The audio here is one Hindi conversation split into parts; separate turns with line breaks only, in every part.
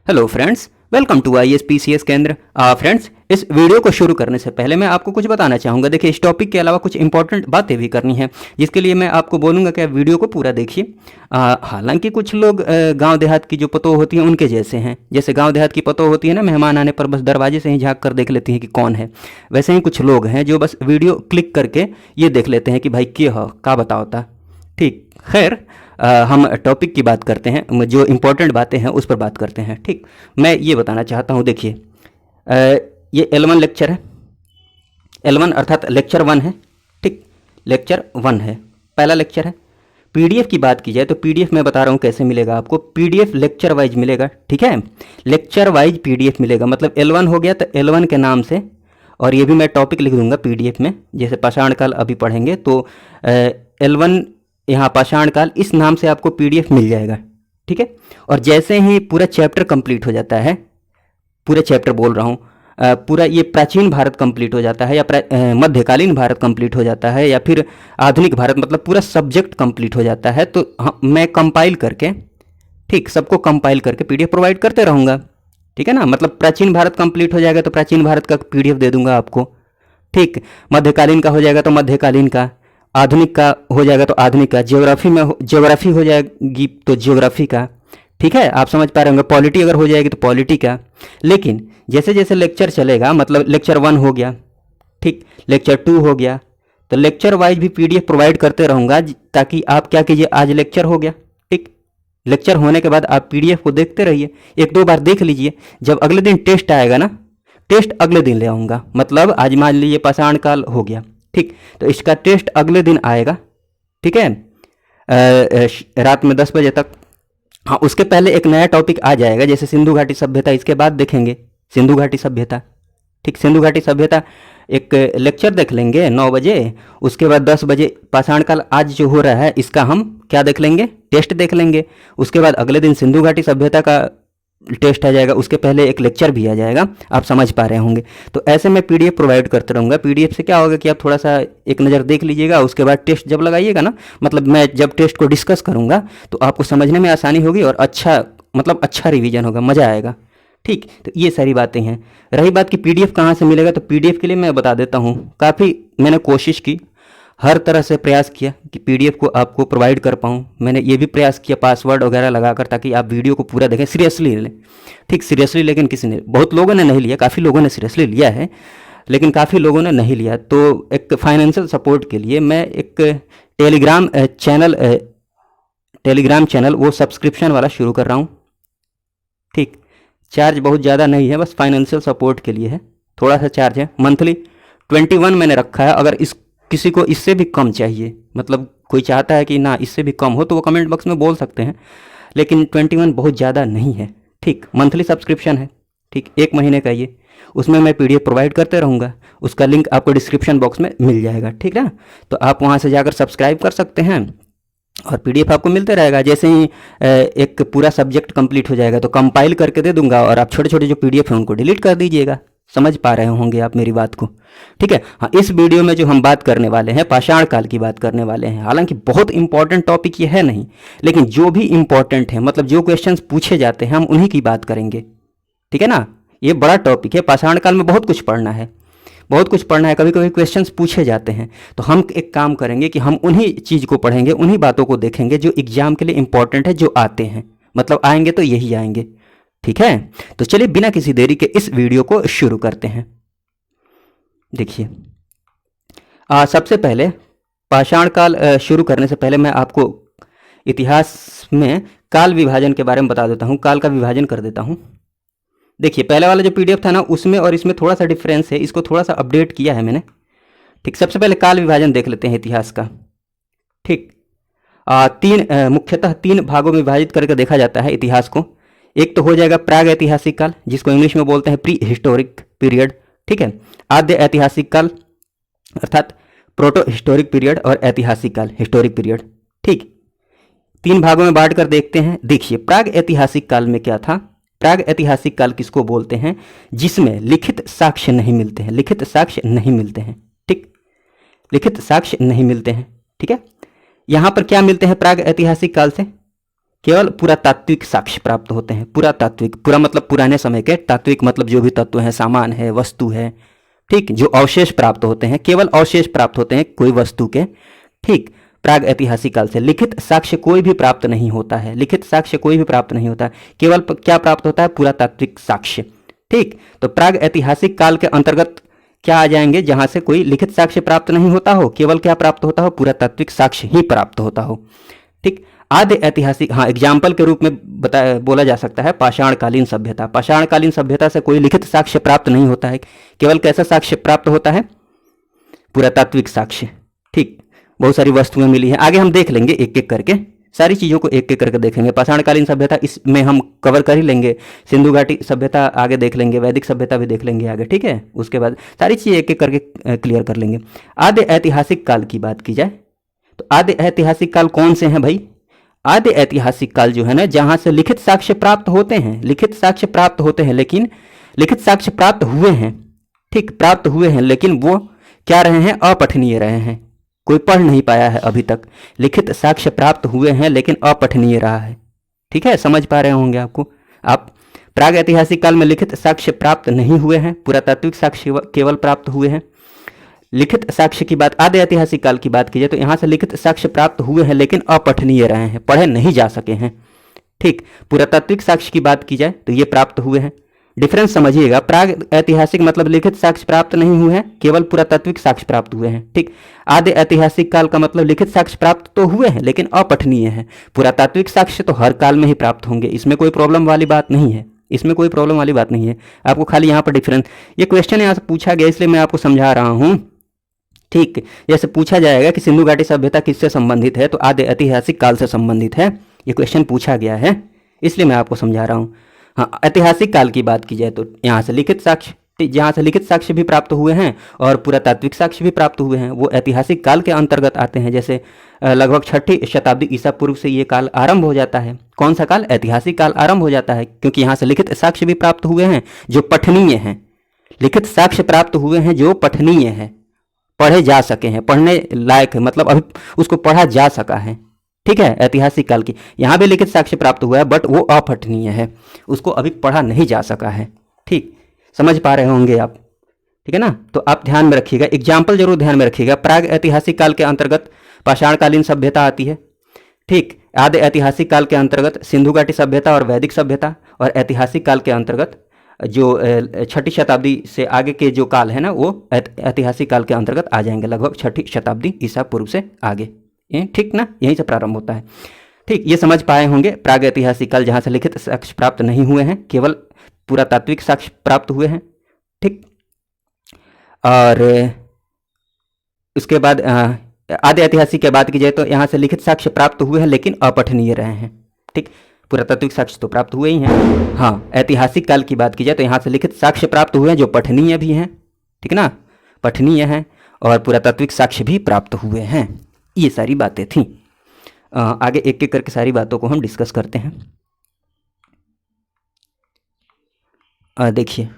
Hello friends, welcome to ISPCS केंद्र। फ्रेंड्स, इस वीडियो को शुरू करने से पहले मैं आपको कुछ बताना चाहूँगा। देखिए, इस टॉपिक के अलावा कुछ इंपॉर्टेंट बातें भी करनी है, जिसके लिए मैं आपको बोलूँगा कि आप वीडियो को पूरा देखिए। हालांकि कुछ लोग गांव देहात की जो पतोह होती हैं उनके जैसे हैं। जैसे गांव देहात की पतोह होती है ना, मेहमान आने पर बस दरवाजे से ही झाँक कर देख लेती हैं कि कौन है। वैसे ही कुछ लोग हैं जो बस वीडियो क्लिक करके ये देख लेते हैं कि भाई क्या हो, का बताओता। ठीक, खैर, हम टॉपिक की बात करते हैं, जो इम्पोर्टेंट बातें हैं उस पर बात करते हैं। ठीक, मैं ये बताना चाहता हूँ। देखिए, ये L1 लेक्चर है। L1 अर्थात लेक्चर 1 है। ठीक, लेक्चर 1 है, पहला लेक्चर है। PDF की बात की जाए तो PDF मैं बता रहा हूँ कैसे मिलेगा आपको। PDF लेक्चर वाइज मिलेगा। ठीक है, लेक्चर वाइज PDF मिलेगा। मतलब L1 हो गया तो L1 के नाम से, और ये भी मैं टॉपिक लिख दूंगा PDF में। जैसे पाषाण काल अभी पढ़ेंगे तो L1 यहाँ पाषाण काल इस नाम से आपको PDF मिल जाएगा। ठीक है, और जैसे ही पूरा चैप्टर कंप्लीट हो जाता है, पूरे चैप्टर बोल रहा हूँ, पूरा ये प्राचीन भारत कंप्लीट हो जाता है, या मध्यकालीन भारत कंप्लीट हो जाता है, या फिर आधुनिक भारत, मतलब पूरा सब्जेक्ट कंप्लीट हो जाता है, तो मैं कंपाइल करके, ठीक, सबको कंपाइल करके PDF प्रोवाइड करते रहूँगा। ठीक है ना, मतलब प्राचीन भारत कंप्लीट हो जाएगा तो प्राचीन भारत का PDF दे दूंगा आपको। ठीक, मध्यकालीन का हो जाएगा तो मध्यकालीन का, आधुनिक का हो जाएगा तो आधुनिक का, ज्योग्राफी हो जाएगी तो ज्योग्राफी का। ठीक है, आप समझ पा रहे होंगे। पॉलिटी अगर हो जाएगी तो पॉलिटी का। लेकिन जैसे जैसे लेक्चर चलेगा, मतलब लेक्चर 1 हो गया, ठीक, लेक्चर 2 हो गया, तो लेक्चर वाइज भी PDF प्रोवाइड करते रहूँगा, ताकि आप क्या कीजिए, आज लेक्चर हो गया, ठीक, लेक्चर होने के बाद आप PDF को देखते रहिए, एक दो बार देख लीजिए। जब अगले दिन टेस्ट आएगा ना, टेस्ट अगले दिन ले आऊँगा। मतलब आज मान लीजिए पाषाण काल हो गया, ठीक, तो इसका टेस्ट अगले दिन आएगा। ठीक है, रात में 10 बजे तक। हाँ, उसके पहले एक नया टॉपिक आ जाएगा, जैसे सिंधु घाटी सभ्यता, इसके बाद देखेंगे सिंधु घाटी सभ्यता। ठीक, सिंधु घाटी सभ्यता एक लेक्चर देख लेंगे 9 बजे। उसके बाद 10 बजे पाषाण काल आज जो हो रहा है इसका हम क्या देख लेंगे, टेस्ट देख लेंगे। उसके बाद अगले दिन सिंधु घाटी सभ्यता का टेस्ट आ जाएगा, उसके पहले एक लेक्चर भी आ जाएगा। आप समझ पा रहे होंगे। तो ऐसे मैं PDF प्रोवाइड करते रहूँगा। PDF से क्या होगा कि आप थोड़ा सा एक नज़र देख लीजिएगा, उसके बाद टेस्ट जब लगाइएगा ना, मतलब मैं जब टेस्ट को डिस्कस करूँगा तो आपको समझने में आसानी होगी, और अच्छा, मतलब अच्छा रिवीजन होगा, मज़ा आएगा। ठीक, तो ये सारी बातें हैं। रही बात कि PDF कहाँ से मिलेगा, तो PDF के लिए मैं बता देता हूँ। काफ़ी मैंने कोशिश की, हर तरह से प्रयास किया कि PDF को आपको प्रोवाइड कर पाऊँ। मैंने ये भी प्रयास किया पासवर्ड वगैरह लगाकर, ताकि आप वीडियो को पूरा देखें, सीरियसली लें। ठीक, सीरियसली, लेकिन किसी ने, बहुत लोगों ने नहीं लिया, काफ़ी लोगों ने सीरियसली लिया है, लेकिन काफ़ी लोगों ने नहीं लिया। तो एक फाइनेंशियल सपोर्ट के लिए मैं एक टेलीग्राम चैनल वो सब्सक्रिप्शन वाला शुरू कर रहा हूँ। ठीक, चार्ज बहुत ज़्यादा नहीं है, बस फाइनेंशियल सपोर्ट के लिए है, थोड़ा सा चार्ज है। मंथली 21 मैंने रखा है। अगर किसी को इससे भी कम चाहिए, मतलब कोई चाहता है कि ना इससे भी कम हो, तो वो कमेंट बॉक्स में बोल सकते हैं, लेकिन 21 बहुत ज़्यादा नहीं है। ठीक, मंथली सब्सक्रिप्शन है। ठीक, 1 महीने का ये, उसमें मैं PDF प्रोवाइड करते रहूँगा। उसका लिंक आपको डिस्क्रिप्शन बॉक्स में मिल जाएगा। ठीक है, तो आप वहाँ से जाकर सब्सक्राइब कर सकते हैं, और PDF आपको मिलते रहेगा। जैसे ही एक पूरा सब्जेक्ट कंप्लीट हो जाएगा तो कंपाइल करके दे दूंगा, और आप छोटे छोटे जो PDF हैं उनको डिलीट कर दीजिएगा। समझ पा रहे होंगे आप मेरी बात को। ठीक है, हाँ, इस वीडियो में जो हम बात करने वाले हैं, पाषाण काल की बात करने वाले हैं। हालांकि बहुत इंपॉर्टेंट टॉपिक ये है नहीं, लेकिन जो भी इंपॉर्टेंट है, मतलब जो क्वेश्चंस पूछे जाते हैं, हम उन्हीं की बात करेंगे। ठीक है ना, ये बड़ा टॉपिक है। पाषाण काल में बहुत कुछ पढ़ना है, बहुत कुछ पढ़ना है। कभी कभी क्वेश्चंस पूछे जाते हैं, तो हम एक काम करेंगे कि हम उन्हीं चीज़ को पढ़ेंगे, उन्हीं बातों को देखेंगे जो एग्जाम के लिए इंपॉर्टेंट है, जो आते हैं, मतलब आएंगे तो यही आएंगे। ठीक है, तो चलिए बिना किसी देरी के इस वीडियो को शुरू करते हैं। देखिए, सबसे पहले पाषाण काल शुरू करने से पहले मैं आपको इतिहास में काल विभाजन के बारे में बता देता हूँ, काल का विभाजन कर देता हूँ। देखिए, पहले वाला जो PDF था ना, उसमें और इसमें थोड़ा सा डिफरेंस है, इसको थोड़ा सा अपडेट किया है मैंने। ठीक, सबसे पहले काल विभाजन देख लेते हैं इतिहास का। ठीक, मुख्यतः 3 भागों में विभाजित करके देखा जाता है इतिहास को। एक तो हो जाएगा प्राग ऐतिहासिक काल, जिसको इंग्लिश में बोलते हैं प्री हिस्टोरिक पीरियड। ठीक है, आद्य ऐतिहासिक काल अर्थात प्रोटो हिस्टोरिक पीरियड, और ऐतिहासिक काल हिस्टोरिक पीरियड। ठीक, 3 भागों में बांट कर देखते हैं। देखिए, प्राग ऐतिहासिक काल में क्या था। प्राग ऐतिहासिक काल किसको बोलते हैं, जिसमें लिखित साक्ष्य नहीं मिलते हैं, लिखित साक्ष्य नहीं मिलते हैं। ठीक, लिखित साक्ष्य नहीं मिलते हैं। ठीक है, यहाँ पर क्या मिलते हैं प्राग ऐतिहासिक काल से, केवल पुरातात्विक साक्ष्य प्राप्त होते हैं। पुरातात्विक, पुरा मतलब पुराने समय के, तात्विक मतलब जो भी तत्व है, सामान है, वस्तु है, ठीक, जो अवशेष प्राप्त होते हैं, केवल अवशेष प्राप्त होते हैं कोई वस्तु के, ठीक। प्राग ऐतिहासिक काल से लिखित साक्ष्य कोई भी प्राप्त नहीं होता है, लिखित साक्ष्य कोई भी प्राप्त नहीं होता है, केवल क्या प्राप्त होता है? पुरातात्विक साक्ष्य, ठीक। तो प्राग ऐतिहासिक काल के अंतर्गत क्या आ जाएंगे? जहां से कोई लिखित साक्ष्य प्राप्त नहीं होता हो, केवल क्या प्राप्त होता हो? पुरातात्विक साक्ष्य ही प्राप्त होता हो, ठीक। आदि ऐतिहासिक, हाँ, एग्जाम्पल के रूप में बोला जा सकता है पाषाणकालीन सभ्यता। पाषाणकालीन सभ्यता से कोई लिखित साक्ष्य प्राप्त नहीं होता है, केवल कैसा साक्ष्य प्राप्त होता है? पुरातात्विक साक्ष्य, ठीक। बहुत सारी वस्तुएं मिली हैं, आगे हम देख लेंगे एक एक करके, सारी चीज़ों को एक एक करके देखेंगे। पाषाणकालीन सभ्यता इसमें हम कवर कर ही लेंगे, सिंधु घाटी सभ्यता आगे देख लेंगे, वैदिक सभ्यता भी देख लेंगे आगे, ठीक है। उसके बाद सारी चीज़ें एक एक करके क्लियर कर लेंगे। आदि ऐतिहासिक काल की बात की जाए तो आदि ऐतिहासिक काल कौन से हैं भाई? आदि ऐतिहासिक काल जो है ना, जहां से लिखित साक्ष्य प्राप्त होते हैं, लिखित साक्ष्य प्राप्त होते हैं, लेकिन लिखित साक्ष्य प्राप्त हुए हैं, ठीक, प्राप्त हुए हैं, लेकिन वो क्या रहे हैं? अपठनीय रहे हैं, कोई पढ़ नहीं पाया है अभी तक। लिखित साक्ष्य प्राप्त हुए हैं लेकिन अपठनीय रहा है, ठीक है, समझ पा रहे होंगे आपको आप। प्राग ऐतिहासिक काल में लिखित साक्ष्य प्राप्त नहीं हुए हैं, पुरातात्विक साक्ष्य केवल प्राप्त हुए हैं। लिखित साक्ष्य की बात, आदि ऐतिहासिक काल की बात की जाए तो यहाँ से लिखित साक्ष्य प्राप्त हुए हैं लेकिन अपठनीय रहे हैं, पढ़े नहीं जा सके हैं, ठीक। पुरातात्विक साक्ष्य की बात की जाए तो ये प्राप्त हुए हैं। डिफरेंस समझिएगा, प्राग ऐतिहासिक मतलब लिखित साक्ष्य प्राप्त नहीं हुए हैं, केवल पुरातात्विक साक्ष्य प्राप्त हुए हैं, ठीक। आदि ऐतिहासिक काल का मतलब लिखित साक्ष्य प्राप्त तो हुए हैं लेकिन अपठनीय है। पुरातात्विक साक्ष्य तो हर काल में ही प्राप्त होंगे, इसमें कोई प्रॉब्लम वाली बात नहीं है, इसमें कोई प्रॉब्लम वाली बात नहीं है। आपको खाली यहाँ पर डिफरेंस, ये क्वेश्चन यहाँ से पूछा गया इसलिए मैं आपको समझा रहा हूँ, ठीक। जैसे पूछा जाएगा कि सिंधु घाटी सभ्यता किससे संबंधित है, तो आदि ऐतिहासिक काल से संबंधित है, ये क्वेश्चन पूछा गया है, इसलिए मैं आपको समझा रहा हूँ। हाँ, ऐतिहासिक काल की बात की जाए तो यहाँ से लिखित साक्ष्य, जहाँ से लिखित साक्ष्य भी प्राप्त हुए हैं और पुरातात्विक साक्ष्य भी प्राप्त हुए हैं, वो ऐतिहासिक काल के अंतर्गत आते हैं। जैसे लगभग 6ठी शताब्दी ईसा पूर्व से ये काल आरंभ हो जाता है। कौन सा काल? ऐतिहासिक काल आरंभ हो जाता है, क्योंकि यहाँ से लिखित साक्ष्य भी प्राप्त हुए हैं जो पठनीय हैं, लिखित साक्ष्य प्राप्त हुए हैं जो पठनीय है, पढ़े जा सके हैं, पढ़ने लायक है, मतलब अभी उसको पढ़ा जा सका है, ठीक है। ऐतिहासिक काल की यहाँ भी लिखित साक्ष्य प्राप्त हुआ है बट वो अपठनीय है, उसको अभी पढ़ा नहीं जा सका है, ठीक। समझ पा रहे होंगे आप, ठीक है ना। तो आप ध्यान में रखिएगा, एग्जाम्पल जरूर ध्यान में रखिएगा। प्राग ऐतिहासिक काल के अंतर्गत पाषाणकालीन सभ्यता आती है, ठीक। आदि ऐतिहासिक काल के अंतर्गत सिंधु घाटी सभ्यता और वैदिक सभ्यता, और ऐतिहासिक काल के अंतर्गत जो 6ठी शताब्दी से आगे के जो काल है ना, वो ऐतिहासिक काल के अंतर्गत आ जाएंगे, लगभग 6ठी शताब्दी ईसा पूर्व से आगे, ठीक ना, यहीं से प्रारंभ होता है, ठीक। ये समझ पाए होंगे। प्राग ऐतिहासिक काल जहाँ से लिखित साक्ष्य प्राप्त नहीं हुए हैं, केवल पुरातात्विक साक्ष्य प्राप्त हुए हैं, ठीक। और उसके बाद आदि ऐतिहासिक की बात की जाए तो यहाँ से लिखित साक्ष्य प्राप्त हुए हैं लेकिन अपठनीय रहे हैं, ठीक। पुरातात्विक साक्ष्य तो प्राप्त हुए ही हैं। हाँ, ऐतिहासिक काल की बात की जाए तो यहाँ से लिखित साक्ष्य प्राप्त हुए हैं जो पठनीय भी हैं, ठीक ना, पठनीय हैं, और पुरातात्विक साक्ष्य भी प्राप्त हुए हैं। ये सारी बातें थीं। आगे एक एक करके सारी बातों को हम डिस्कस करते हैं। देखिए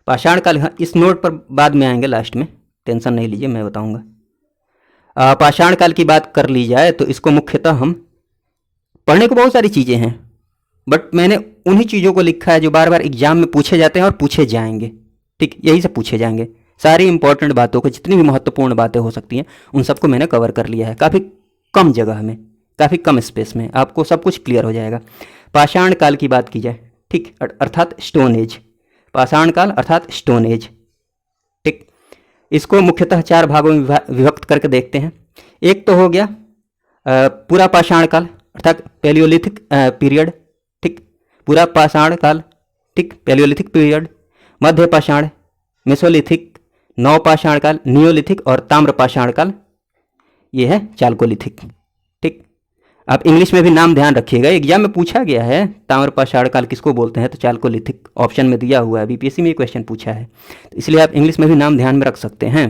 पाषाण काल, हाँ, इस नोट पर बाद में आएंगे, लास्ट में टेंशन नहीं लीजिए, मैं बताऊंगा। पाषाण काल की बात कर ली जाए तो इसको मुख्यतः हम, पढ़ने को बहुत सारी चीज़ें हैं बट मैंने उन्हीं चीज़ों को लिखा है जो बार बार एग्जाम में पूछे जाते हैं और पूछे जाएंगे, ठीक, यही से पूछे जाएंगे। सारी इंपॉर्टेंट बातों को, जितनी भी महत्वपूर्ण बातें हो सकती हैं उन सबको मैंने कवर कर लिया है, काफ़ी कम जगह में, काफ़ी कम स्पेस में, आपको सब कुछ क्लियर हो जाएगा। पाषाण काल की बात की जाए, ठीक, अर्थात स्टोन एज, पाषाण काल अर्थात स्टोन एज, ठीक। इसको मुख्यतः 4 भागों में विभक्त करके देखते हैं। एक तो हो गया पूरा पाषाण काल अर्थात पैलियोलिथिक पीरियड, ठीक, पूरा पाषाण काल, ठीक, पैलियोलिथिक पीरियड, मध्य पाषाण, मेसोलिथिक, नवपाषाण काल, नियोलिथिक और ताम्र पाषाण काल, ये है चालकोलिथिक, ठीक। आप इंग्लिश में भी नाम ध्यान रखिएगा, एग्जाम में पूछा गया है ताम्र पाषाण काल किसको बोलते हैं, तो चालकोलिथिक ऑप्शन में दिया हुआ है, बीपीएससी में क्वेश्चन पूछा है, तो इसलिए आप इंग्लिश में भी नाम ध्यान में रख सकते हैं।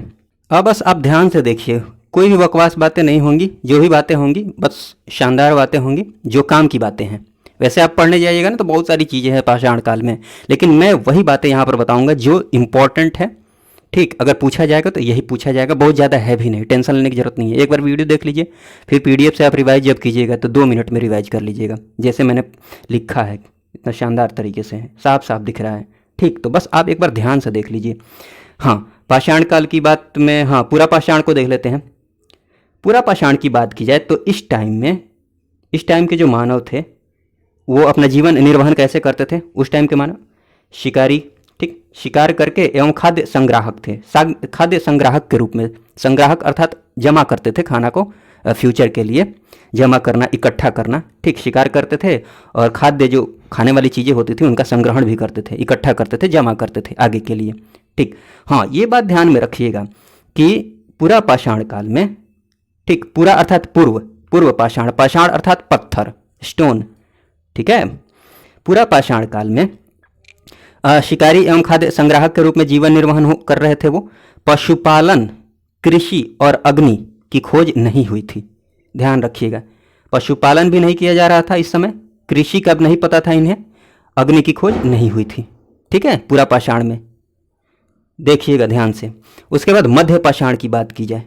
अब बस आप ध्यान से देखिए, कोई भी बकवास बातें नहीं होंगी, जो भी बातें होंगी बस शानदार बातें होंगी, जो काम की बातें हैं। वैसे आप पढ़ने जाइएगा ना तो बहुत सारी चीज़ें हैं पाषाण काल में, लेकिन मैं वही बातें यहाँ पर बताऊँगा जो इम्पोर्टेंट है, ठीक, अगर पूछा जाएगा तो यही पूछा जाएगा, बहुत ज़्यादा है भी नहीं, टेंशन लेने की जरूरत नहीं है। एक बार वीडियो देख लीजिए, फिर पीडीएफ से आप रिवाइज जब कीजिएगा तो 2 मिनट में रिवाइज कर लीजिएगा, जैसे मैंने लिखा है इतना शानदार तरीके से है, साफ साफ दिख रहा है। ठीक, तो बस आप एक बार ध्यान से देख लीजिए। हाँ, पाषाण काल की बात में, हाँ पूरा पाषाण को देख लेते हैं। पूरा पाषाण की बात की जाए तो इस टाइम के जो मानव थे वो अपना जीवन निर्वहन कैसे करते थे? उस टाइम के मानव शिकारी, ठीक, शिकार करके एवं खाद्य संग्राहक थे। खाद्य संग्राहक के रूप में, संग्राहक अर्थात जमा करते थे खाना को, फ्यूचर के लिए जमा करना, इकट्ठा करना। ठीक, शिकार करते थे और खाद्य जो खाने वाली चीज़ें होती थी उनका संग्रहण भी करते थे, इकट्ठा करते थे, जमा करते थे आगे के लिए। ठीक, हाँ ये बात ध्यान में रखिएगा कि पूरा पाषाण काल में, ठीक, पूरा अर्थात पूर्व पाषाण, पाषाण अर्थात पत्थर, स्टोन, ठीक है। पूरा पाषाण काल में शिकारी एवं खाद्य संग्राहक के रूप में जीवन निर्वहन कर रहे थे वो। पशुपालन, कृषि और अग्नि की खोज नहीं हुई थी, ध्यान रखिएगा। पशुपालन भी नहीं किया जा रहा था इस समय, कृषि का नहीं पता था इन्हें, अग्नि की खोज नहीं हुई थी, ठीक है, पूरा पाषाण में, देखिएगा ध्यान से। उसके बाद मध्य पाषाण की बात की जाए,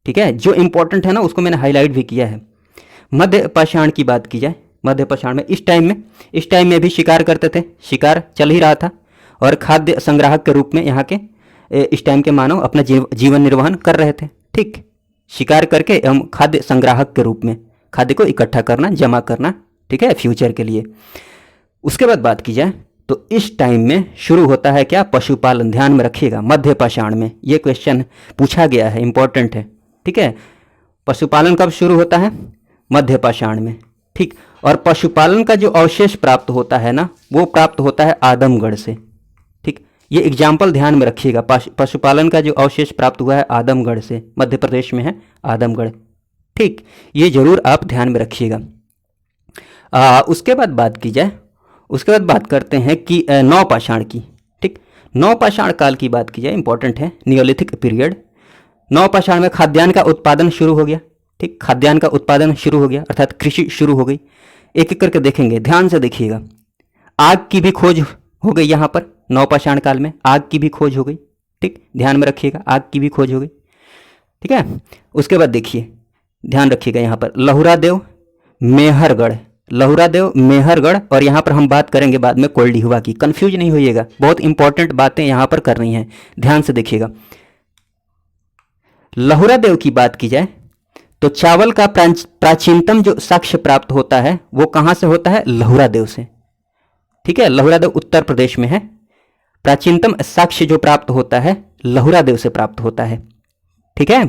ठीक है, जो इंपॉर्टेंट है ना उसको मैंने हाईलाइट भी किया है। मध्य पाषाण की बात की जाए, मध्य पाषाण में इस टाइम में भी शिकार करते थे, शिकार चल ही रहा था, और खाद्य संग्राहक के रूप में यहाँ के इस टाइम के मानव अपना जीवन निर्वहन कर रहे थे। ठीक, शिकार करके एवं खाद्य संग्राहक के रूप में खाद्य को इकट्ठा करना, जमा करना, ठीक है, फ्यूचर के लिए। उसके बाद बात की जाए तो इस टाइम में शुरू होता है क्या? पशुपालन, ध्यान में रखिएगा, मध्य पाषाण में ये क्वेश्चन पूछा गया है, इंपॉर्टेंट है, ठीक है। पशुपालन कब शुरू होता है? मध्य पाषाण में, ठीक। और पशुपालन का जो अवशेष प्राप्त होता है ना, वो प्राप्त होता है आदमगढ़ से, ठीक। ये एग्जाम्पल ध्यान में रखिएगा, पशुपालन का जो अवशेष प्राप्त हुआ है आदमगढ़ से, मध्य प्रदेश में है आदमगढ़, ठीक, ये जरूर आप ध्यान में रखिएगा। उसके बाद बात की जाए, उसके बाद बात करते हैं कि नवपाषाण की, ठीक। नवपाषाण काल की बात की जाए, इंपॉर्टेंट है, नियोलिथिक पीरियड। नवपाषाण में खाद्यान्न का उत्पादन शुरू हो गया, ठीक, खाद्यान्न का उत्पादन शुरू हो गया, अर्थात कृषि शुरू हो गई। एक एक करके देखेंगे, ध्यान से देखिएगा। आग की भी खोज हो गई यहाँ पर, नवपाषाण काल में आग की भी खोज हो गई, ठीक, ध्यान में रखिएगा, आग की भी खोज हो गई, ठीक है। उसके बाद देखिए, ध्यान रखिएगा यहाँ पर लहुरादेव, मेहरगढ़, लहुरादेव, मेहरगढ़, और यहाँ पर हम बात करेंगे बाद में कोल्डिहुआ की, कंफ्यूज नहीं होइएगा, बहुत इंपॉर्टेंट बातें यहाँ पर करनी है, ध्यान से देखिएगा। लहुरादेव की बात की जाए तो चावल का प्राचीनतम जो साक्ष्य प्राप्त होता है वो कहाँ से होता है? लहुरादेव से, ठीक है। लहुरादेव उत्तर प्रदेश में है। प्राचीनतम साक्ष्य जो प्राप्त होता है लहुरादेव से प्राप्त होता है, ठीक है।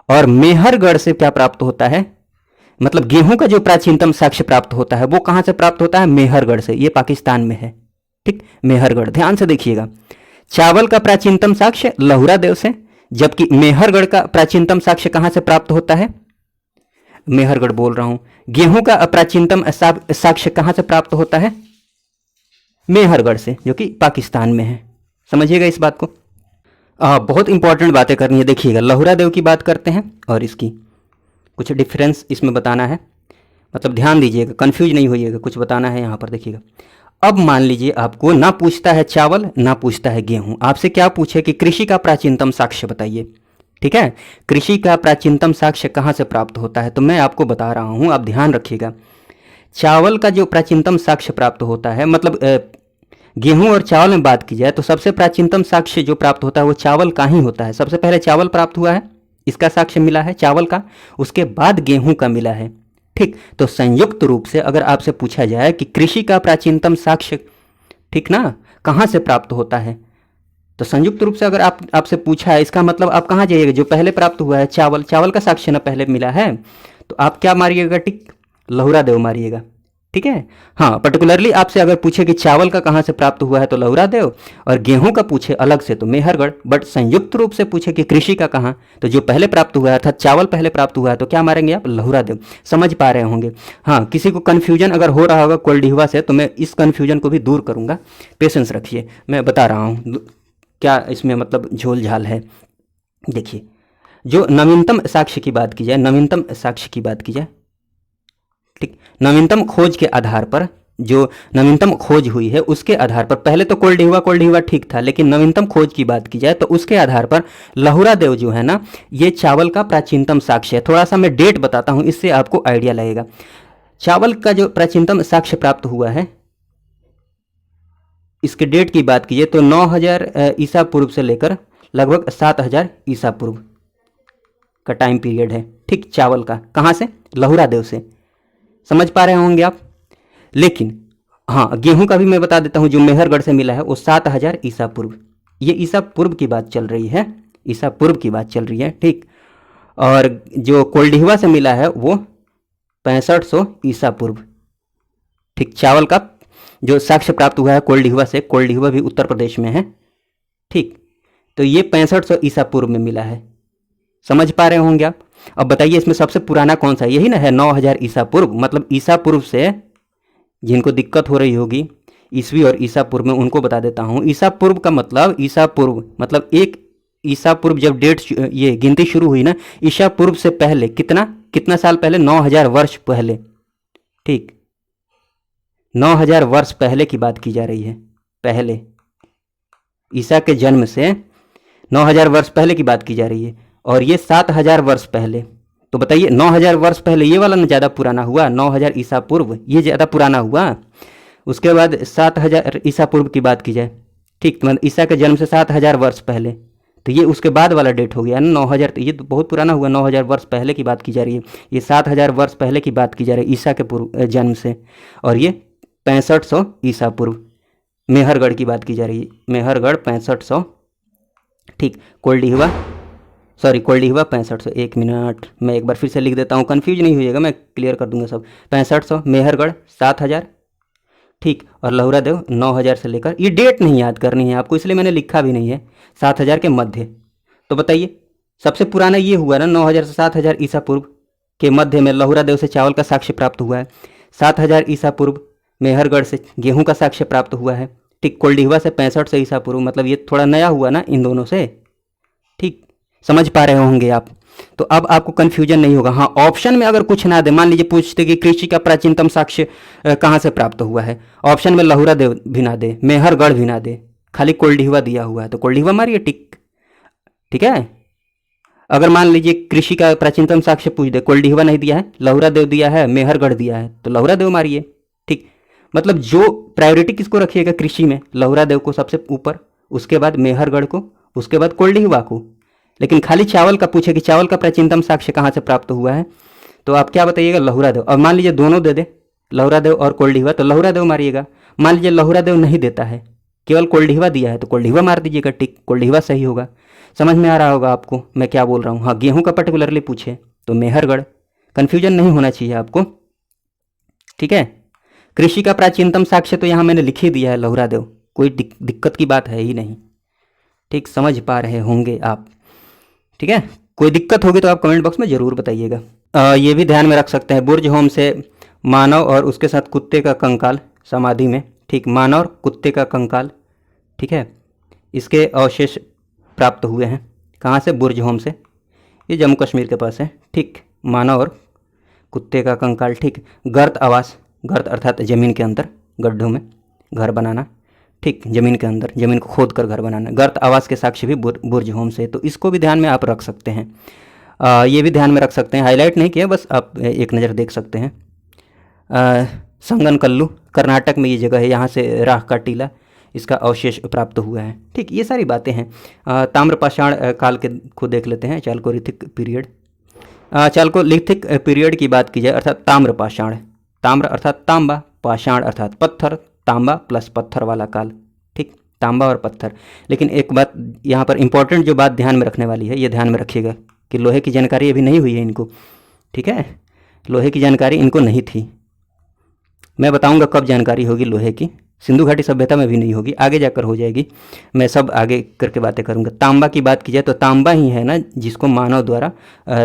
और मेहरगढ़ से क्या प्राप्त होता है? मतलब गेहूं का जो प्राचीनतम साक्ष्य प्राप्त होता है वो कहां से प्राप्त होता है? मेहरगढ़ से, ये पाकिस्तान में है, ठीक, मेहरगढ़, ध्यान से देखिएगा। चावल का प्राचीनतम साक्ष्य लहुरादेव से, जबकि मेहरगढ़ का प्राचीनतम साक्ष्य कहां से प्राप्त होता है? मेहरगढ़ बोल रहा हूं। गेहूं का प्राचीनतम साक्ष्य कहां से प्राप्त होता है? मेहरगढ़ से, जो कि पाकिस्तान में है, समझिएगा इस बात को। बहुत इंपॉर्टेंट बातें करनी है, देखिएगा। लहुरादेव की बात करते हैं और इसकी कुछ डिफरेंस इसमें बताना है, मतलब ध्यान दीजिएगा, कंफ्यूज नहीं होइएगा, कुछ बताना है यहाँ पर, देखिएगा। अब मान लीजिए आपको ना पूछता है चावल, ना पूछता है गेहूं, आपसे क्या पूछे कि कृषि का प्राचीनतम साक्ष्य बताइए, ठीक है। कृषि का प्राचीनतम साक्ष्य कहाँ से प्राप्त होता है? तो मैं आपको बता रहा हूँ, आप ध्यान रखिएगा। चावल का जो प्राचीनतम साक्ष्य प्राप्त होता है, मतलब गेहूं और चावल में बात की जाए तो सबसे प्राचीनतम साक्ष्य जो प्राप्त होता है वो चावल का ही होता है। सबसे पहले चावल प्राप्त हुआ है, इसका साक्ष्य मिला है चावल का, उसके बाद गेहूं का मिला है, ठीक। तो संयुक्त रूप से अगर आपसे पूछा जाए कि कृषि का प्राचीनतम साक्ष्य, ठीक ना, कहाँ से प्राप्त होता है, तो संयुक्त रूप से अगर आपसे पूछा है, इसका मतलब आप कहाँ जाइएगा? जो पहले प्राप्त हुआ है चावल, चावल का साक्ष्य ना पहले मिला है, तो आप क्या मारिएगा? टिक, लहुरादेव मारिएगा, ठीक है। हाँ, पर्टिकुलरली आपसे अगर पूछे कि चावल का कहाँ से प्राप्त हुआ है तो लहुरादेव, और गेहूं का पूछे अलग से तो मेहरगढ़, बट संयुक्त रूप से पूछे कि कृषि का कहाँ, तो जो पहले प्राप्त हुआ है अर्थात चावल पहले प्राप्त हुआ है तो क्या मारेंगे आप? लहुरादेव। समझ पा रहे होंगे। हाँ, किसी को कन्फ्यूजन अगर हो रहा होगा कोल्डिहुआ से, तो मैं इस कन्फ्यूजन को भी दूर करूँगा, पेशेंस रखिए, मैं बता रहा हूँ क्या इसमें मतलब झोल झाल है। देखिए, जो नवीनतम साक्ष्य की बात की जाए, नवीनतम साक्ष्य की बात की जाए, ठीक, नवीनतम खोज के आधार पर जो नवीनतम खोज हुई है उसके आधार पर, पहले तो कोल्डिहिवा ठीक था, लेकिन नवीनतम खोज की बात की जाए तो उसके आधार पर लहुरा देव जो है ना, ये चावल का प्राचीनतम साक्ष्य है। थोड़ा सा मैं डेट बताता हूँ, इससे आपको आइडिया लगेगा। चावल का जो प्राचीनतम साक्ष्य प्राप्त हुआ है, इसके डेट की बात कीजिए तो 9000 ईसा पूर्व से लेकर लगभग 7000 ईसा पूर्व का टाइम पीरियड है। ठीक, चावल का कहाँ से? लहुरा देव से। समझ पा रहे होंगे आप। लेकिन हाँ, गेहूं का भी मैं बता देता हूं, जो मेहरगढ़ से मिला है वो 7000 ईसा पूर्व। ये ईसा पूर्व की बात चल रही है, ईसा पूर्व की बात चल रही है। ठीक, और जो कोल्डिहिवा से मिला है वो 6500 ईसा पूर्व। ठीक, चावल का जो साक्ष्य प्राप्त हुआ है कोल्डिहिवा से, कोल्डिहिवा भी उत्तर प्रदेश में है। ठीक, तो ये 6500 ईसा पूर्व में मिला है। समझ पा रहे होंगे आप। अब बताइए इसमें सबसे पुराना कौन सा है? यही ना है 9000 ईसा पूर्व। मतलब ईसा पूर्व से जिनको दिक्कत हो रही होगी ईसवी और ईसा पूर्व में, उनको बता देता हूँ। ईसा पूर्व का मतलब, ईसा पूर्व मतलब एक ईसा पूर्व जब डेट ये गिनती शुरू हुई ना, ईसा पूर्व से पहले कितना साल पहले? 9000 वर्ष पहले। ठीक, 9000 वर्ष पहले की बात की जा रही है। पहले ईसा के जन्म से 9000 वर्ष पहले की बात की जा रही है, और ये 7000 वर्ष पहले। तो बताइए 9000 वर्ष पहले ये वाला ना ज़्यादा पुराना हुआ? 9000 ईसा पूर्व ये ज़्यादा पुराना हुआ। उसके बाद 7000 ईसा पूर्व की बात की जाए, ठीक, तो मतलब ईसा के जन्म से 7000 वर्ष पहले, तो ये उसके बाद वाला डेट हो गया ना 9000। तो ये तो बहुत पुराना हुआ, 9000 वर्ष पहले की बात की जा रही है। ये 7000 वर्ष पहले की बात की जा रही है ईसा के पूर्व जन्म से, और ये 6500 ईसा पूर्व मेहरगढ़ की बात की जा रही है। मेहरगढ़ 6500। ठीक, कोल्डिहिवा 6500। एक मिनट, मैं एक बार फिर से लिख देता हूँ, कन्फ्यूज नहीं होइएगा, मैं क्लियर कर दूंगा सब। 6500, मेहरगढ़ 7000। ठीक, और लहुरा देव 9000 से लेकर, ये डेट नहीं याद करनी है आपको, इसलिए मैंने लिखा भी नहीं है, 7000 के मध्य। तो बताइए सबसे पुराना ये हुआ ना 9000 से 7000 ईसा पूर्व के मध्य में लहुरा देव से चावल का साक्ष्य प्राप्त हुआ है। 7000 ईसा पूर्व मेहरगढ़ से गेहूं का साक्ष्य प्राप्त हुआ है। ठीक, कोल्डिहिवा से 6500 ईसा पूर्व, मतलब ये थोड़ा नया हुआ ना इन दोनों से। ठीक, समझ पा रहे होंगे आप। तो अब आपको कंफ्यूजन नहीं होगा। हाँ, ऑप्शन में अगर कुछ ना दे, मान लीजिए पूछते कि कृषि का प्राचीनतम साक्ष्य कहाँ से प्राप्त हुआ है, ऑप्शन में लहुरा देव भी ना दे, मेहरगढ़ भी ना दे, खाली कोल्डिहिवा दिया हुआ है, तो कोल्डिहिवा मारिए टिक। ठीक है, अगर मान लीजिए कृषि का प्राचीनतम साक्ष्य पूछ दे, कोल्डिहिवा नहीं दिया है, लहुरा देव दिया है, मेहरगढ़ दिया है, तो लहुरा देव मारिए। ठीक, मतलब जो प्रायोरिटी किसको रखिएगा कृषि में? लहुरा देव को सबसे ऊपर, उसके बाद मेहरगढ़ को, उसके बाद कोल्डिहिवा को। लेकिन खाली चावल का पूछे कि चावल का प्राचीनतम साक्ष्य कहाँ से प्राप्त हुआ है, तो आप क्या बताइएगा? लहुरा देव। अब मान लीजिए दोनों दे दे, लहुरा देव और कोल्डिहिवा, तो लहुरा देव मारिएगा। मान लीजिए लहुरा देव नहीं देता है, केवल कोल्डिहिवा दिया है, तो कोल्डिहिवा मार दीजिएगा टिक, कोल्डिहिवा सही होगा। समझ में आ रहा होगा आपको मैं क्या बोल रहा हूँ। हाँ, गेहूं का पर्टिकुलरली पूछे तो मेहरगढ़, कन्फ्यूजन नहीं होना चाहिए आपको। ठीक है, कृषि का प्राचीनतम साक्ष्य तो यहाँ मैंने लिख ही दिया है लहुरा देव, कोई दिक्कत की बात है ही नहीं। ठीक, समझ पा रहे होंगे आप। ठीक है, कोई दिक्कत होगी तो आप कमेंट बॉक्स में ज़रूर बताइएगा। ये भी ध्यान में रख सकते हैं, बुर्ज होम से मानव और उसके साथ कुत्ते का कंकाल समाधि में। ठीक, मानव और कुत्ते का कंकाल, ठीक है, इसके अवशेष प्राप्त हुए हैं। कहाँ से? बुर्ज होम से, ये जम्मू कश्मीर के पास है। ठीक, मानव और कुत्ते का कंकाल। ठीक, गर्त आवास, गर्त अर्थात ज़मीन के अंदर गड्ढों में घर बनाना। ठीक, ज़मीन के अंदर, ज़मीन को खोद कर घर बनाना। गर्त आवास के साक्ष्य भी बुर्ज होम से, तो इसको भी ध्यान में आप रख सकते हैं। ये भी ध्यान में रख सकते हैं, हाईलाइट नहीं किया, बस आप एक नज़र देख सकते हैं। संगनकल्लू कर्नाटक में ये जगह है, यहाँ से राख का टीला, इसका अवशेष प्राप्त हुआ है। ठीक, ये सारी बातें हैं। ताम्रपाषाण काल के को देख लेते हैं, चालकोलिथिक पीरियड। चालकोलिथिक पीरियड की बात की जाए, अर्थात ताम्रपाषाण, ताम्र अर्थात तांबा, पाषाण अर्थात पत्थर, तांबा प्लस पत्थर वाला काल। ठीक, तांबा और पत्थर। लेकिन एक बात यहाँ पर इंपॉर्टेंट जो बात ध्यान में रखने वाली है, ये ध्यान में रखिएगा कि लोहे की जानकारी अभी नहीं हुई है इनको। ठीक है, लोहे की जानकारी इनको नहीं थी, मैं बताऊंगा कब जानकारी होगी लोहे की। सिंधु घाटी सभ्यता में भी नहीं होगी, आगे जाकर हो जाएगी, मैं सब आगे करके बातें करूंगा। तांबा की बात की जाए तो तांबा ही है ना जिसको मानव द्वारा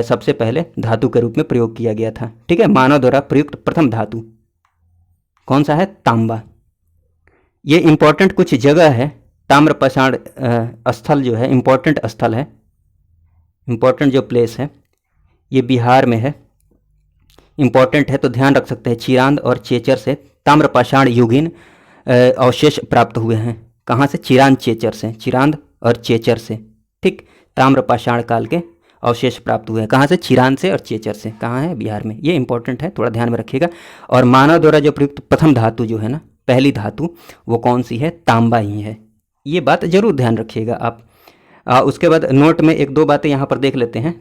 सबसे पहले धातु के रूप में प्रयोग किया गया था। ठीक है, मानव द्वारा प्रयुक्त प्रथम धातु कौन सा है? तांबा। ये इम्पोर्टेंट कुछ जगह है, ताम्रपाषाण स्थल जो है इम्पोर्टेंट स्थल है, इम्पोर्टेंट जो प्लेस है ये बिहार में है, इम्पोर्टेंट है, तो ध्यान रख सकते हैं। चिरांद और चेचर से ताम्रपाषाण युगीन अवशेष प्राप्त हुए हैं। कहाँ से? चिरांद चेचर से, चिरांद और चेचर से। ठीक, ताम्रपाषाण काल के अवशेष प्राप्त हुए हैं। कहाँ से? चिरांद से और चेचर से। कहाँ है? बिहार में। ये इंपॉर्टेंट है, थोड़ा ध्यान में रखिएगा। और मानव द्वारा जो प्रयुक्त प्रथम धातु जो है ना, पहली धातु, वो कौन सी है? तांबा ही है। ये बात जरूर ध्यान रखिएगा आप। उसके बाद नोट में एक दो बातें यहाँ पर देख लेते हैं।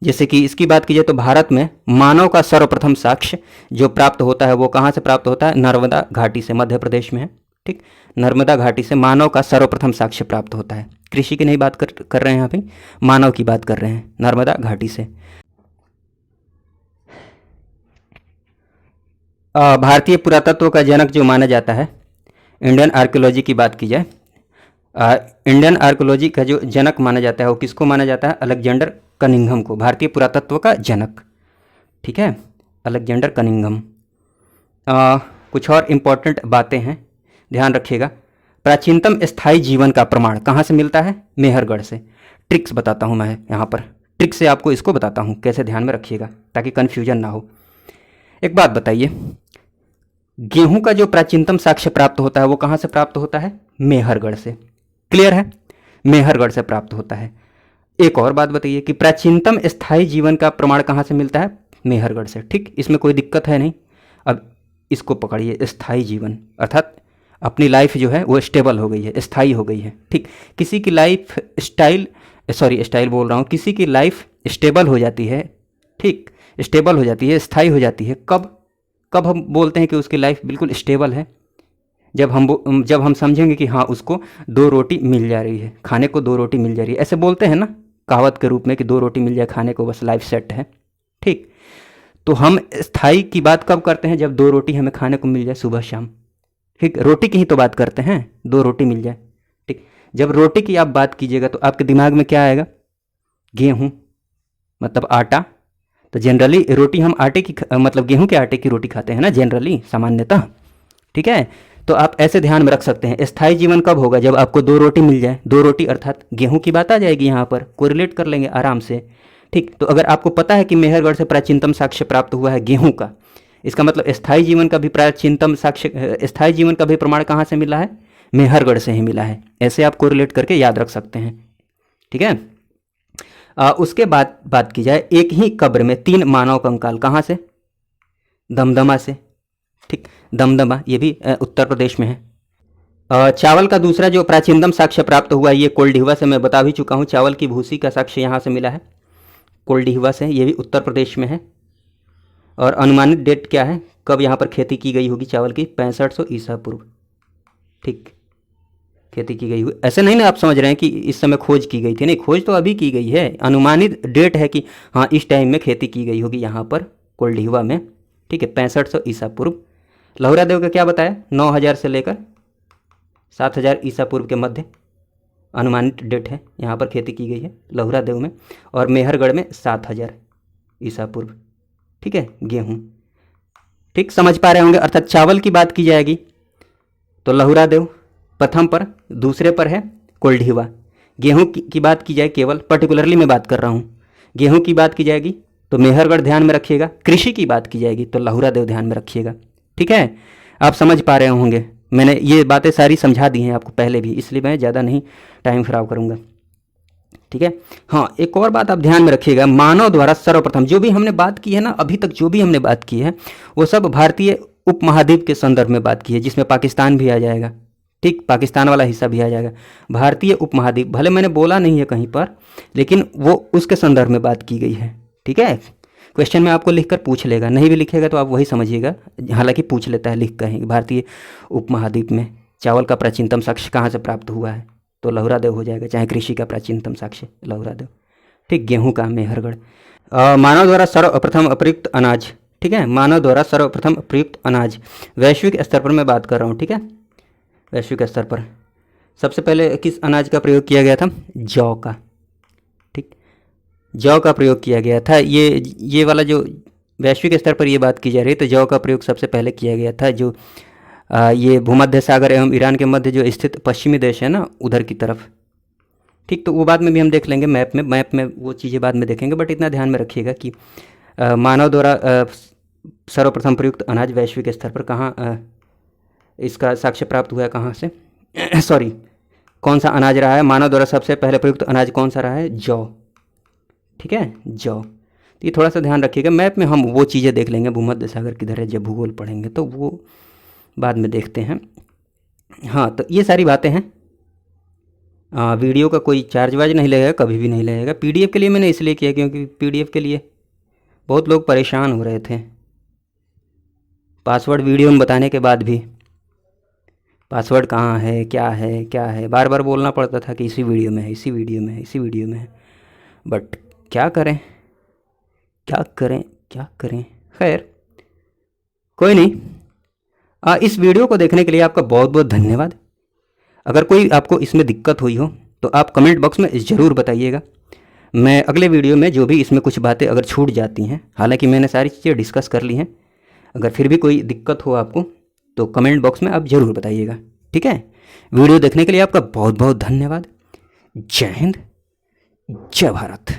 जैसे कि इसकी बात की जाए तो भारत में मानव का सर्वप्रथम साक्ष्य जो प्राप्त होता है वो कहाँ से प्राप्त होता है? नर्मदा घाटी से, मध्य प्रदेश में है। ठीक, नर्मदा घाटी से मानव का सर्वप्रथम साक्ष्य प्राप्त होता है। कृषि की नहीं बात कर रहे हैं यहाँ पे, मानव की बात कर रहे हैं, नर्मदा घाटी से। भारतीय पुरातत्व का जनक जो माना जाता है, इंडियन आर्कियोलॉजी की बात की जाए, इंडियन आर्कियोलॉजी का जो जनक माना जाता है वो किसको माना जाता है? अलेक्जेंडर कनिंघम को, भारतीय पुरातत्व का जनक। ठीक है, अलेक्जेंडर कनिंघम। कुछ और इम्पॉर्टेंट बातें हैं, ध्यान रखिएगा। प्राचीनतम स्थायी जीवन का प्रमाण कहाँ से मिलता है? मेहरगढ़ से। ट्रिक्स बताता हूँ मैं यहाँ पर, ट्रिक से आपको इसको बताता हूँ कैसे, ध्यान में रखिएगा ताकि कन्फ्यूजन ना हो। एक बात बताइए, गेहूं का जो प्राचीनतम साक्ष्य प्राप्त होता है वो कहाँ से प्राप्त होता है? मेहरगढ़ से। क्लियर है? मेहरगढ़ से प्राप्त होता है। एक और बात बताइए कि प्राचीनतम स्थायी जीवन का प्रमाण कहाँ से मिलता है? मेहरगढ़ से। ठीक, इसमें कोई दिक्कत है नहीं। अब इसको पकड़िए, स्थायी जीवन अर्थात अपनी लाइफ जो है वो स्टेबल हो गई है, स्थायी हो गई है। ठीक, किसी की लाइफ स्टाइल बोल रहा हूँ, किसी की लाइफ स्टेबल हो जाती है। ठीक, स्टेबल हो जाती है, स्थायी हो जाती है। कब हम बोलते हैं कि उसकी लाइफ बिल्कुल स्टेबल है? जब हम समझेंगे कि हाँ, उसको 2 रोटी मिल जा रही है, खाने को 2 रोटी मिल जा रही है। ऐसे बोलते हैं ना कहावत के रूप में कि 2 रोटी मिल जाए खाने को, बस लाइफ सेट है। ठीक, तो हम स्थायी की बात कब करते हैं? जब 2 रोटी हमें खाने को मिल जाए सुबह शाम। ठीक, रोटी की ही तो बात करते हैं, 2 रोटी मिल जाए। ठीक, जब रोटी की आप बात कीजिएगा तो आपके दिमाग में क्या आएगा? गेहूँ, मतलब आटा। तो जनरली रोटी हम आटे की मतलब गेहूं के आटे की रोटी खाते हैं ना, जनरली, सामान्यतः। ठीक है, तो आप ऐसे ध्यान में रख सकते हैं। स्थायी जीवन कब होगा? जब आपको 2 रोटी मिल जाए। 2 रोटी अर्थात गेहूं की बात आ जाएगी, यहाँ पर कोरिलेट कर लेंगे आराम से। ठीक, तो अगर आपको पता है कि मेहरगढ़ से प्राचीनतम साक्ष्य प्राप्त हुआ है गेहूं का, इसका मतलब स्थायी जीवन का भी प्राचीनतम साक्ष्य, स्थायी जीवन का भी प्रमाण कहाँ से मिला है? मेहरगढ़ से ही मिला है। ऐसे आप कोरिलेट करके याद रख सकते हैं। ठीक है, उसके बाद बात की जाए, एक ही कब्र में 3 मानव कंकाल कहाँ से? दमदमा से। ठीक, दमदमा ये भी उत्तर प्रदेश में है। चावल का दूसरा जो प्राचीनतम साक्ष्य प्राप्त हुआ है ये कोल्डिहवा से, मैं बता भी चुका हूँ। चावल की भूसी का साक्ष्य यहाँ से मिला है, कोल्डिहवा से, ये भी उत्तर प्रदेश में है। और अनुमानित डेट क्या है, कब यहाँ पर खेती की गई होगी चावल की? 6500 ईसा पूर्व। ठीक, खेती की गई हुई, ऐसे नहीं ना आप समझ रहे हैं कि इस समय खोज की गई थी, नहीं, खोज तो अभी की गई है। अनुमानित डेट है कि हाँ इस टाइम में खेती की गई होगी यहाँ पर कोल्डिहवा में। ठीक है, 6500 ईसा पूर्व। लहुरा देव का क्या बताया? 9000 से लेकर 7000 ईसा पूर्व के मध्य अनुमानित डेट है, यहाँ पर खेती की गई है लहुरा देव में। और मेहरगढ़ में 7000 ईसा पूर्व। ठीक है, गेहूँ। ठीक, समझ पा रहे होंगे। अर्थात चावल की बात की जाएगी तो लहुरा देव प्रथम पर, दूसरे पर है कोल्डिहवा। गेहूं की बात की जाए, केवल पर्टिकुलरली मैं बात कर रहा हूँ, गेहूं की बात की जाएगी तो मेहरगढ़ ध्यान में रखिएगा। कृषि की बात की जाएगी तो लहुरा देव ध्यान में रखिएगा। ठीक है, आप समझ पा रहे होंगे, मैंने ये बातें सारी समझा दी हैं आपको पहले भी, इसलिए मैं ज़्यादा नहीं टाइम खराब करूँगा। ठीक है, हाँ, एक और बात आप ध्यान में रखिएगा, मानव द्वारा सर्वप्रथम जो भी हमने बात की है ना, अभी तक जो भी हमने बात की है वो सब भारतीय उपमहाद्वीप के संदर्भ में बात की है, जिसमें पाकिस्तान भी आ जाएगा। ठीक, पाकिस्तान वाला हिस्सा भी आ जाएगा। भारतीय उपमहाद्वीप भले मैंने बोला नहीं है कहीं पर, लेकिन वो उसके संदर्भ में बात की गई है। ठीक है, क्वेश्चन में आपको लिखकर पूछ लेगा, नहीं भी लिखेगा तो आप वही समझिएगा, हालांकि पूछ लेता है लिख कर। भारतीय उपमहाद्वीप में चावल का प्राचीनतम साक्ष्य कहाँ से प्राप्त हुआ है? तो लहुरा देव हो जाएगा, चाहे कृषि का प्राचीनतम साक्ष्य लहुरा देव। ठीक, गेहूँ का मेहरगढ़। मानव द्वारा सर्वप्रथम प्रयुक्त अनाज। ठीक है, मानव द्वारा सर्वप्रथम प्रयुक्त अनाज वैश्विक स्तर पर मैं बात कर रहा हूँ। ठीक है, वैश्विक स्तर पर सबसे पहले किस अनाज का प्रयोग किया गया था? जौ का। ठीक, जौ का प्रयोग किया गया था। ये वाला जो वैश्विक स्तर पर ये बात की जा रही है तो जौ का प्रयोग सबसे पहले किया गया था। जो ये भूमध्य सागर एवं ईरान के मध्य जो स्थित पश्चिमी देश है ना, उधर की तरफ। ठीक, तो वो बाद में भी हम देख लेंगे, मैप में वो चीज़ें बाद में देखेंगे, बट इतना ध्यान में रखिएगा कि मानव द्वारा सर्वप्रथम प्रयुक्त अनाज वैश्विक स्तर पर कहाँ इसका साक्ष्य प्राप्त हुआ है, कहाँ से सॉरी, कौन सा अनाज रहा है? मानव द्वारा सबसे पहले प्रयुक्त अनाज कौन सा रहा है? जौ। ठीक है, जौ। तो ये थोड़ा सा ध्यान रखिएगा, मैप में हम वो चीज़ें देख लेंगे, भूमध्य सागर किधर है, जब भूगोल पढ़ेंगे तो वो बाद में देखते हैं। हाँ, तो ये सारी बातें हैं। वीडियो का कोई चार्ज वार्ज नहीं लगेगा, कभी भी नहीं लगेगा। पीडीएफ के लिए मैंने इसलिए किया क्योंकि पीडीएफ के लिए बहुत लोग परेशान हो रहे थे, पासवर्ड वीडियो में बताने के बाद भी पासवर्ड कहाँ है, क्या है, क्या है, बार बार बोलना पड़ता था कि इसी वीडियो में है, इसी वीडियो में है, इसी वीडियो में है। बट क्या करें, क्या करें, क्या करें, खैर कोई नहीं। इस वीडियो को देखने के लिए आपका बहुत बहुत धन्यवाद। अगर कोई आपको इसमें दिक्कत हुई हो तो आप कमेंट बॉक्स में ज़रूर बताइएगा। मैं अगले वीडियो में जो भी इसमें कुछ बातें अगर छूट जाती हैं, हालांकि मैंने सारी चीज़ें डिस्कस कर ली हैं, अगर फिर भी कोई दिक्कत हो आपको तो कमेंट बॉक्स में आप ज़रूर बताइएगा। ठीक है, वीडियो देखने के लिए आपका बहुत बहुत धन्यवाद। जय हिंद, जय भारत।